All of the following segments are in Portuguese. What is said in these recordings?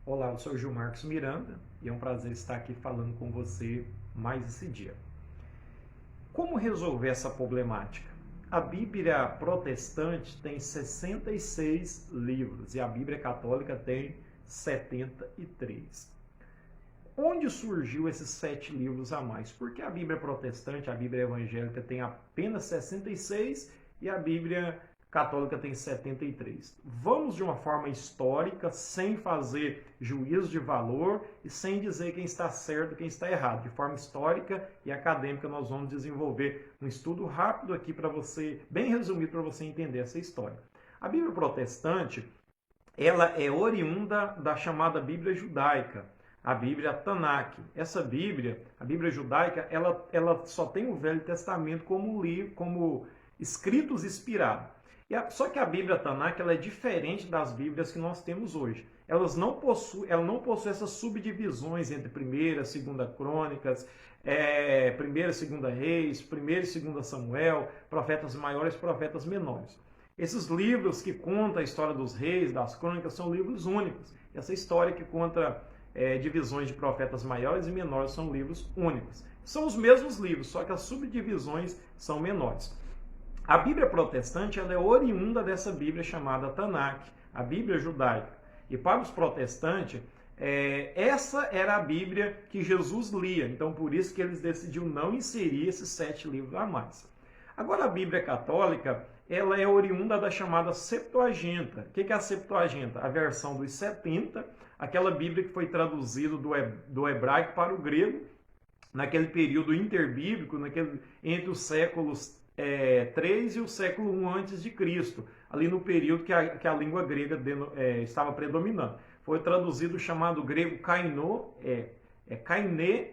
Olá, eu sou o Gil Marcos Miranda e é um prazer estar aqui falando com você mais esse dia. Como resolver essa problemática? A Bíblia protestante tem 66 livros e a Bíblia católica tem 73. Onde surgiu esses 7 livros a mais? Porque a Bíblia protestante, a Bíblia evangélica tem apenas 66 e a Bíblia católica tem 73. Vamos de uma forma histórica, sem fazer juízo de valor e sem dizer quem está certo e quem está errado. De forma histórica e acadêmica, nós vamos desenvolver um estudo rápido aqui para você, bem resumido, para você entender essa história. A Bíblia protestante, ela é oriunda da chamada Bíblia judaica, a Bíblia Tanakh. Essa Bíblia, a Bíblia judaica, ela só tem o Velho Testamento como livro, como escritos inspirados. Só que a Bíblia Tanakh ela é diferente das Bíblias que nós temos hoje. Ela não possui essas subdivisões entre 1ª e 2ª Crônicas, 1ª e 2ª Reis, 1ª e 2ª Samuel, profetas maiores e profetas menores. Esses livros que contam a história dos reis, das crônicas, são livros únicos. Essa história que conta divisões de profetas maiores e menores são livros únicos. São os mesmos livros, só que as subdivisões são menores. A Bíblia protestante ela é oriunda dessa Bíblia chamada Tanakh, a Bíblia judaica. E para os protestantes, essa era a Bíblia que Jesus lia. Então, por isso que eles decidiram não inserir esses 7 livros a mais. Agora, a Bíblia católica ela é oriunda da chamada Septuaginta. O que é a Septuaginta? A versão dos 70, aquela Bíblia que foi traduzida do hebraico para o grego, naquele período interbíblico, entre os séculos 3 e o século 1 antes de Cristo, ali no período que a língua grega estava predominando. Foi traduzido o chamado grego kainé,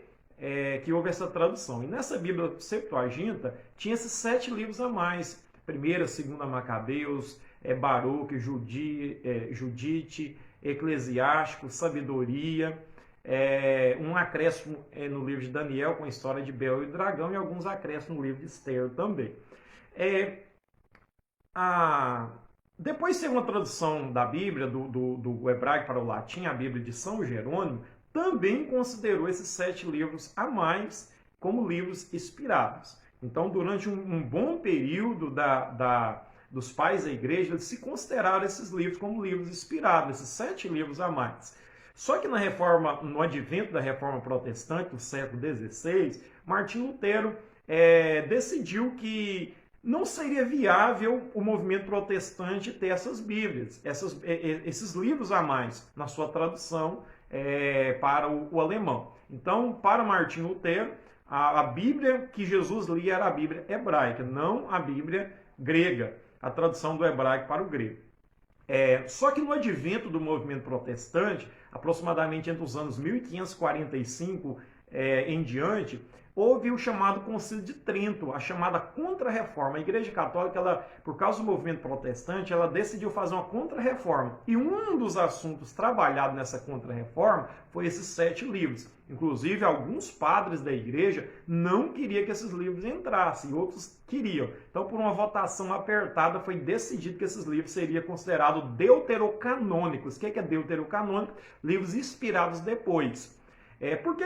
que houve essa tradução. E nessa Bíblia Septuaginta tinha esses 7 livros a mais. 1ª, 2ª Macabeus, Baruque, Judite, Eclesiástico, Sabedoria, um acréscimo no livro de Daniel com a história de Bel e o dragão e alguns acréscimos no livro de Esther também. Depois de ser uma tradução da Bíblia do hebraico para o latim, a Bíblia de São Jerônimo também considerou esses 7 livros a mais como livros inspirados. Então, durante um bom período dos pais da igreja, eles se consideraram esses livros como livros inspirados, esses 7 livros a mais. Só que no advento da Reforma Protestante, do século XVI, Martinho Lutero decidiu que não seria viável o movimento protestante ter essas Bíblias, esses livros a mais na sua tradução para o alemão. Então, para Martinho Lutero, a Bíblia que Jesus lia era a Bíblia hebraica, não a Bíblia grega, a tradução do hebraico para o grego. Só que no advento do movimento protestante, aproximadamente entre os anos 1545 em diante, houve o chamado Concílio de Trento, a chamada Contra-Reforma. A Igreja Católica, por causa do movimento protestante, ela decidiu fazer uma Contra-Reforma. E um dos assuntos trabalhados nessa Contra-Reforma foi esses 7 livros. Inclusive, alguns padres da igreja não queriam que esses livros entrassem, e outros queriam. Então, por uma votação apertada, foi decidido que esses livros seriam considerados deuterocanônicos. O que é deuterocanônico? Livros inspirados depois. Por que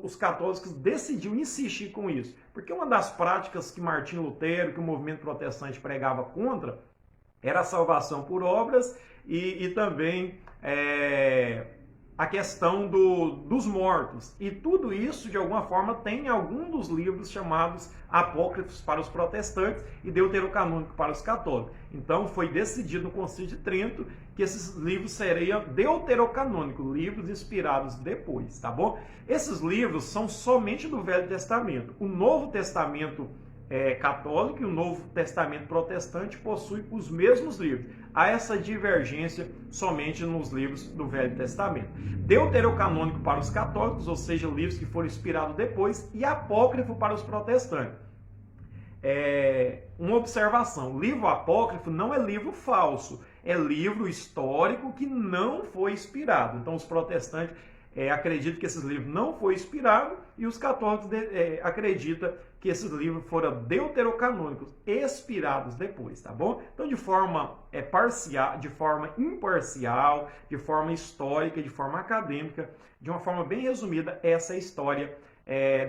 os católicos decidiram insistir com isso? Porque uma das práticas que Martinho Lutero, que o movimento protestante pregava contra, era a salvação por obras e também a questão dos mortos. E tudo isso, de alguma forma, tem em algum dos livros chamados apócrifos para os protestantes e deuterocanônico para os católicos. Então, foi decidido no Concílio de Trento que esses livros seriam deuterocanônicos, livros inspirados depois, tá bom? Esses livros são somente do Velho Testamento. O Novo Testamento católico e o Novo Testamento protestante possuem os mesmos livros. Há essa divergência somente nos livros do Velho Testamento. Deuterocanônico para os católicos, ou seja, livros que foram inspirados depois, e apócrifo para os protestantes. Uma observação, livro apócrifo não é livro falso, é livro histórico que não foi inspirado. Então os protestantes acreditam que esses livros não foram inspirados e os católicos acreditam que esses livros foram deuterocanônicos, expirados depois, tá bom? Então, de forma parcial, de forma imparcial, de forma histórica, de forma acadêmica, de uma forma bem resumida, essa é a história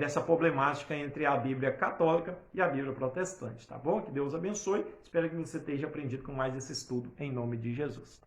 dessa problemática entre a Bíblia católica e a Bíblia protestante, tá bom? Que Deus abençoe. Espero que você tenha aprendido com mais esse estudo, em nome de Jesus.